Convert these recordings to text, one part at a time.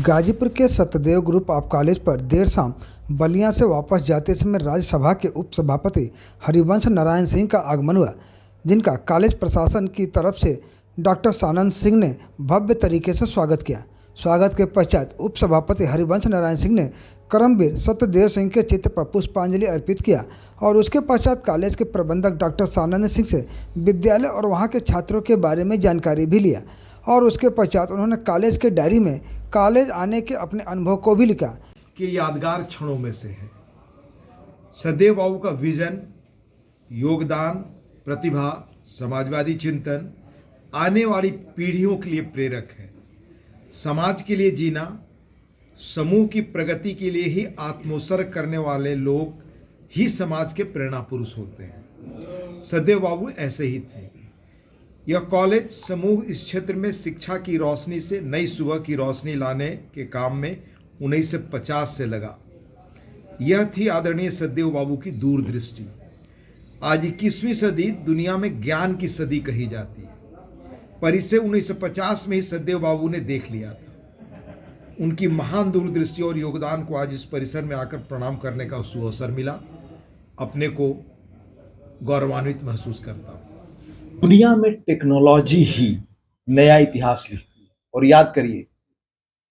गाजीपुर के Satyadev group of college पर देर शाम बलिया से वापस जाते समय राज्यसभा के उपसभापति हरिवंश नारायण सिंह का आगमन हुआ, जिनका कॉलेज प्रशासन की तरफ से डॉक्टर सानंद सिंह ने भव्य तरीके से स्वागत किया। स्वागत के पश्चात उपसभापति हरिवंश नारायण सिंह ने कर्मवीर सत्यदेव सिंह के चित्र पर पुष्पांजलि अर्पित किया और उसके पश्चात कॉलेज के प्रबंधक डॉक्टर सानंद सिंह से विद्यालय और वहां के छात्रों के बारे में जानकारी भी लिया और उसके पश्चात उन्होंने कॉलेज के डायरी में कॉलेज आने के अपने अनुभव को भी लिखा कि यादगार क्षणों में से है। सदैव बाबू का विजन, योगदान, प्रतिभा, समाजवादी चिंतन आने वाली पीढ़ियों के लिए प्रेरक है। समाज के लिए जीना, समूह की प्रगति के लिए ही आत्मोत्सर्ग करने वाले लोग ही समाज के प्रेरणा पुरुष होते हैं। सदैव बाबू ऐसे ही थे। यह कॉलेज समूह इस क्षेत्र में शिक्षा की रोशनी से नई सुबह की रोशनी लाने के काम में 1950 से लगा। यह थी आदरणीय सदैव बाबू की दूरदृष्टि। आज 21वीं सदी दुनिया में ज्ञान की सदी कही जाती है, पर इसे 1950 में ही सदैव बाबू ने देख लिया था। उनकी महान दूरदृष्टि और योगदान को आज इस परिसर में आकर प्रणाम करने का सुअवसर मिला। अपने को गौरवान्वित महसूस करता हूँ। दुनिया में टेक्नोलॉजी ही नया इतिहास लिखती है। और याद करिए,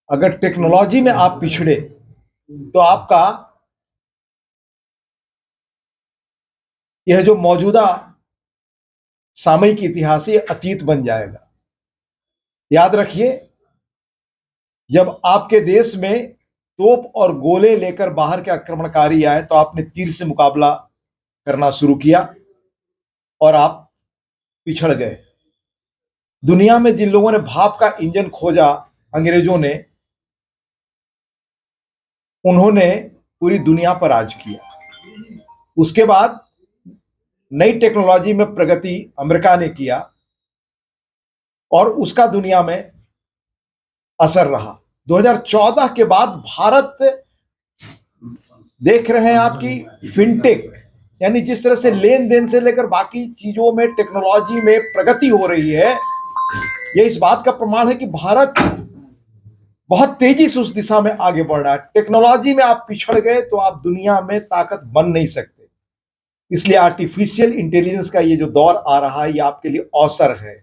अगर टेक्नोलॉजी में आप पिछड़े तो आपका यह जो मौजूदा सामयिक इतिहास है अतीत बन जाएगा। याद रखिए, जब आपके देश में तोप और गोले लेकर बाहर के आक्रमणकारी आए तो आपने तीर से मुकाबला करना शुरू किया और आप पिछड़ गए। दुनिया में जिन लोगों ने भाप का इंजन खोजा, अंग्रेजों ने, उन्होंने पूरी दुनिया पर राज किया। उसके बाद नई टेक्नोलॉजी में प्रगति अमेरिका ने किया और उसका दुनिया में असर रहा। 2014 के बाद भारत देख रहे हैं आपकी फिनटेक, यानी जिस तरह से लेन देन से लेकर बाकी चीजों में टेक्नोलॉजी में प्रगति हो रही है, यह इस बात का प्रमाण है कि भारत बहुत तेजी से उस दिशा में आगे बढ़ रहा है। टेक्नोलॉजी में आप पिछड़ गए तो आप दुनिया में ताकत बन नहीं सकते। इसलिए आर्टिफिशियल इंटेलिजेंस का ये जो दौर आ रहा है, ये आपके लिए अवसर है।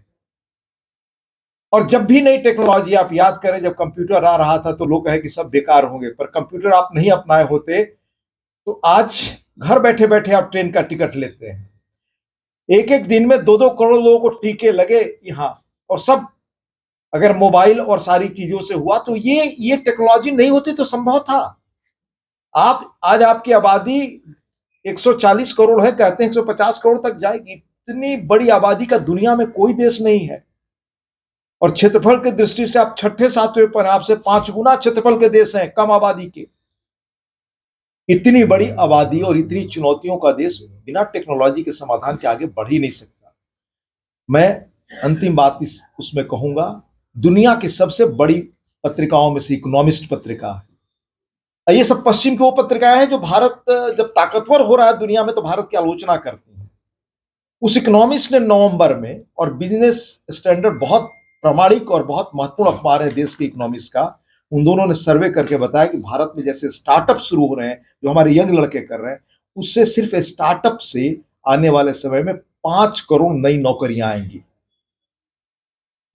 और जब भी नई टेक्नोलॉजी, आप याद करें, जब कंप्यूटर आ रहा था तो लोग कहे कि सब बेकार होंगे, पर कंप्यूटर आप नहीं अपनाए होते तो आज घर बैठे बैठे आप ट्रेन का टिकट लेते हैं। एक एक दिन में 2-2 करोड़ लोगों को टीके लगे यहां, और सब अगर मोबाइल और सारी चीजों से हुआ तो ये टेक्नोलॉजी नहीं होती तो संभव था। आज आपकी आबादी 140 करोड़ है, कहते हैं 150 करोड़ तक जाएगी। इतनी बड़ी आबादी का दुनिया में कोई देश नहीं है, और क्षेत्रफल की दृष्टि से आप 6ठे-7वें पर, आपसे 5 गुना क्षेत्रफल के देश हैं कम आबादी के। इतनी बड़ी आबादी और इतनी चुनौतियों का देश बिना टेक्नोलॉजी के समाधान के आगे बढ़ ही नहीं सकता। मैं अंतिम बात उसमें कहूंगा, दुनिया की सबसे बड़ी पत्रिकाओं में से इकोनॉमिस्ट पत्रिका है। ये सब पश्चिम की वो पत्रिकाएं हैं जो भारत जब ताकतवर हो रहा है दुनिया में तो भारत की आलोचना करती हैं। उस इकोनॉमिस्ट ने नवंबर में, और बिजनेस स्टैंडर्ड बहुत प्रामाणिक और बहुत महत्वपूर्ण अखबार है देश के इकोनॉमिस्ट का, उन दोनों ने सर्वे करके बताया कि भारत में जैसे स्टार्टअप शुरू हो रहे हैं, जो हमारे यंग लड़के कर रहे हैं, उससे सिर्फ स्टार्टअप से आने वाले समय में 5 करोड़ नई नौकरियां आएंगी।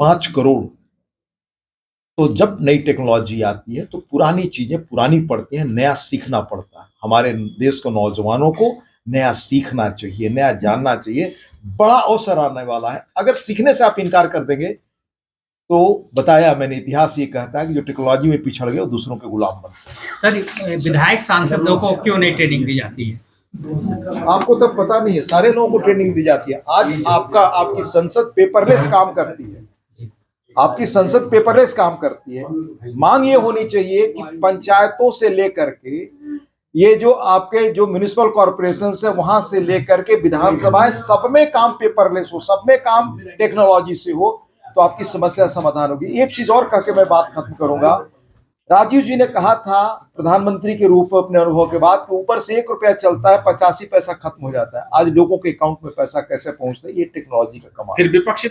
5 करोड़। तो जब नई टेक्नोलॉजी आती है तो पुरानी चीजें पुरानी पड़ती हैं, नया सीखना पड़ता है। हमारे देश को, नौजवानों को नया सीखना चाहिए, नया जानना चाहिए। बड़ा अवसर आने वाला है। अगर सीखने से आप इनकार कर देंगे तो बताया मैंने, इतिहास ये कहता है कि जो टेक्नोलॉजी में पिछड़ गए वो दूसरों के गुलाम बनते हैं। सर, विधायक सांसदों को क्यों नहीं ट्रेनिंग दी जाती है? आपको तो पता नहीं है, सारे लोगों को ट्रेनिंग दी जाती है। आज आपकी संसद पेपरलेस काम करती है। आपकी संसद पेपरलेस काम करती है। मांग ये होनी चाहिए कि पंचायतों से लेकर के ये जो आपके जो म्युनिसिपल कॉर्पोरेशन है वहां से लेकर के विधानसभाएं, सब में काम पेपरलेस हो, सब में काम टेक्नोलॉजी से हो, तो आपकी समस्या समाधान होगी। एक चीज और कह के मैं बात खत्म करूंगा। राजीव जी ने कहा था प्रधानमंत्री के रूप में अपने अनुभव के बाद कि ऊपर से 1 रुपया चलता है, 85 पैसा खत्म हो जाता है। आज लोगों के अकाउंट में पैसा कैसे पहुंचता है, ये टेक्नोलॉजी का कमाल। फिर विपक्ष